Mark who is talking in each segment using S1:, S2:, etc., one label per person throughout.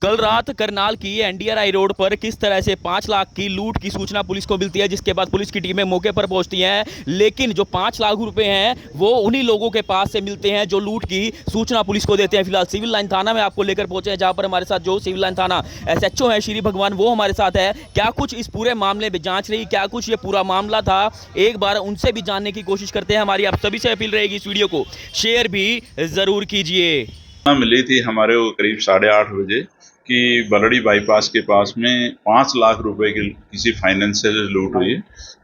S1: कल रात करनाल की एनडीआरआई रोड पर किस तरह से 5 लाख की लूट की सूचना पुलिस को मिलती है, जिसके बाद पुलिस की टीमें मौके पर पहुंचती हैं। लेकिन जो 5 लाख रुपए हैं वो उन्हीं लोगों के पास से मिलते हैं जो लूट की सूचना पुलिस को देते हैं। फिलहाल सिविल लाइन थाना में आपको लेकर पहुंचे हैं, जहां पर हमारे साथ जो सिविल लाइन थाना एसएचओ है श्री भगवान, वो हमारे साथ है। क्या कुछ इस पूरे मामले में जांच रही, क्या कुछ ये पूरा मामला था, एक बार उनसे भी जानने की कोशिश करते हैं। हमारी आप सभी से अपील रहेगी, इस वीडियो को शेयर भी जरूर कीजिए।
S2: मिली थी हमारे को करीब 8:30 बजे कि बलड़ी बाईपास के पास में 5 लाख रुपए की किसी फाइनेंशियल लूट हुई।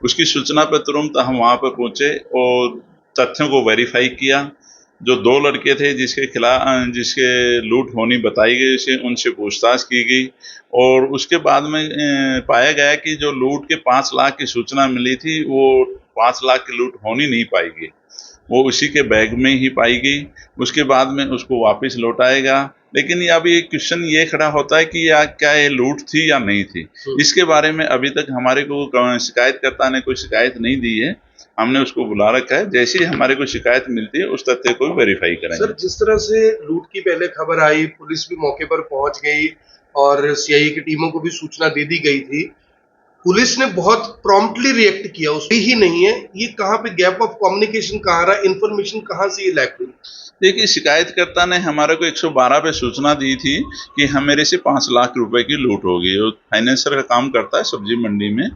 S2: उसकी सूचना पर तुरंत हम वहां पर पहुंचे और तथ्यों को वेरीफाई किया। जो 2 लड़के थे जिसके लूट होनी बताई गई, उनसे पूछताछ की गई और उसके बाद में पाया गया कि जो लूट के 5 लाख की सूचना मिली थी वो 5 लाख की लूट होनी नहीं पाएगी, वो उसी के बैग में ही पाई गई। उसके बाद में उसको वापस लौटाएगा। लेकिन अभी एक क्वेश्चन ये खड़ा होता है कि क्या ये लूट थी या नहीं थी। इसके बारे में अभी तक हमारे को शिकायतकर्ता ने कोई शिकायत नहीं दी है। हमने उसको बुला रखा है, जैसे ही हमारे को शिकायत मिलती है उस तथ्य को वेरीफाई करेंगे।
S3: सर, जिस तरह से लूट की पहले खबर आई, पुलिस भी मौके पर पहुंच गई और सीआईए की टीमों को भी सूचना दे दी गई थी। पुलिस ने बहुत प्रॉम्प्टली रिएक्ट किया, उसकी ही नहीं है। ये कहाँ पे गैप ऑफ कम्युनिकेशन कहाँ रहा, इंफॉर्मेशन कहाँ से ये लैक हुई?
S2: देखिए, शिकायतकर्ता ने हमारे को 112 पे सूचना दी थी कि मेरे से 5 लाख रुपए की लूट हो गई। वो फाइनेंसर का काम करता है सब्जी मंडी में।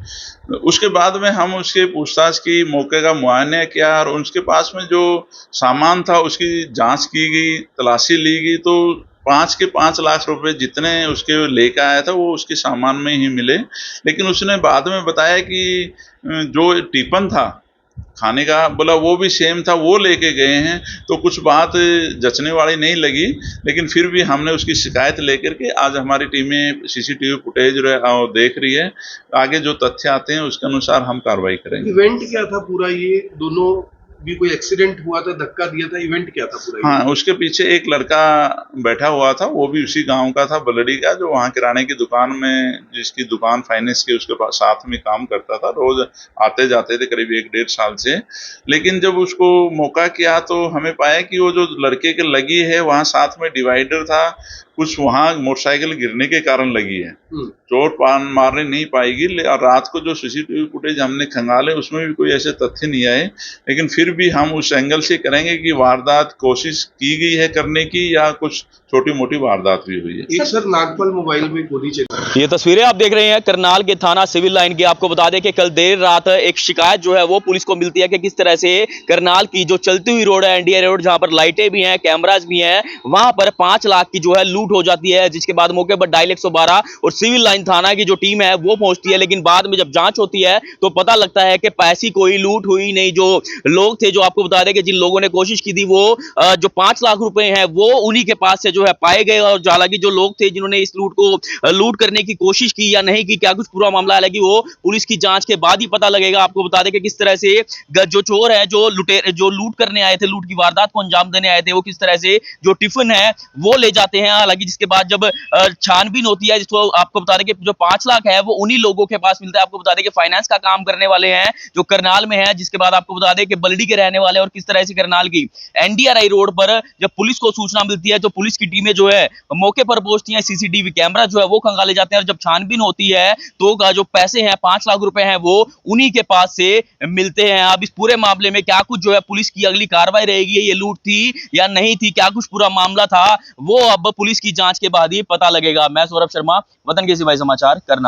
S2: उसके बाद में हम उसके पूछताछ की, मौके का मुआयना किया और उसके पास में जो सामान था उसकी जांच की गई, तलाशी ली गई। तो 5 लाख रुपए जितने उसके लेकर आया था वो उसके सामान में ही मिले। लेकिन उसने बाद में बताया कि जो टिफिन था खाने का, बोला वो भी सेम था, वो लेके गए हैं। तो कुछ बात जचने वाली नहीं लगी, लेकिन फिर भी हमने उसकी शिकायत लेकर के आज हमारी टीमें सीसीटीवी फुटेज देख रही है। आगे जो तथ्य आते हैं उसके अनुसार हम कार्रवाई करेंगे।
S3: इवेंट क्या था पूरा? ये दोनों भी कोई एक्सीडेंट हुआ था, धक्का दिया था, इवेंट क्या था पूरा?
S2: हाँ, उसके पीछे एक लड़का बैठा हुआ था, वो भी उसी गांव का था, बलड़ी का, जो वहाँ किराने की दुकान में, जिसकी दुकान फाइनेंस की उसके पास साथ में काम करता था। रोज आते जाते थे करीब 1-1.5 साल से। लेकिन जब उसको मौका किया तो हमें पाया कि वो जो लड़के के लगी है वहाँ साथ में डिवाइडर था, कुछ वहाँ मोटरसाइकिल गिरने के कारण लगी है। चोट मारने नहीं पाएगी। और रात को जो सीसीटीवी फुटेज हमने खंगाले उसमें भी कोई ऐसे तथ्य नहीं आए। लेकिन फिर भी हम उस एंगल से करेंगे कि वारदात कोशिश की गई है करने की या कुछ छोटी मोटी वारदात भी हुई है।
S3: एक सर, नागपल मोबाइल में गोली चली।
S1: ये तस्वीरें आप देख रहे हैं करनाल के थाना सिविल लाइन की। आपको बता दें कि कल देर रात एक शिकायत जो है वो पुलिस को मिलती है कि किस तरह से करनाल की जो चलती हुई रोड है, एनडीआरआई रोड, जहां पर लाइटें भी हैं, कैमराज भी हैं, वहां पर 5 लाख की जो है लूट हो जाती है। जिसके बाद मौके पर डायल 112 और सिविल लाइन थाना की जो टीम है वो पहुंचती है। लेकिन बाद में जब जांच होती है तो पता लगता है कि ऐसी कोई लूट हुई नहीं। जो लोग थे, जो आपको बता दें कि जिन लोगों ने कोशिश की थी, वो जो 5 लाख रुपए हैं वो उन्हीं के पास से जो है पाए गए। और हालांकि जो लोग थे जिन्होंने इस लूट को लूट करने की कोशिश की या नहीं की, क्या कुछ पूरा मामला, हालांकि वो पुलिस की जांच के बाद ही पता लगेगा। आपको बता दें कि किस तरह से जो चोर है, जो लूट करने आए थे, लूट की वारदात को अंजाम देने आए थे, वो किस तरह से जो टिफिन है वो ले जाते हैं। हालांकि जिसके बाद जब छानबीन होती है, जिसको आपको बता दें कि जो 5 लाख है वो उन्हीं लोगों के पास मिलता है। आपको बता दें कि फाइनेंस का काम करने वाले हैं जो करनाल में है। जिसके बाद आपको बता दें कि बलड़ी के रहने वाले, और किस तरह से करनाल की एनडीआरआई रोड पर जब पुलिस को सूचना मिलती है तो पुलिस की टीमें जो है मौके पर पहुंचती हैं, सीसीटीवी कैमरा जो है वो खंगाले जाते हैं। और जब छानबीन होती है तो जो पैसे हैं, 5 लाख रुपए हैं, वो उन्हीं के पास से मिलते हैं। अब इस पूरे मामले में क्या कुछ जो है पुलिस की अगली कार्रवाई रहेगी, ये लूट थी या नहीं थी, क्या कुछ पूरा मामला था, वो अब पुलिस की जांच के बाद ही पता लगेगा। मैं सौरभ शर्मा, वतन के सिवाय समाचार, करनाल।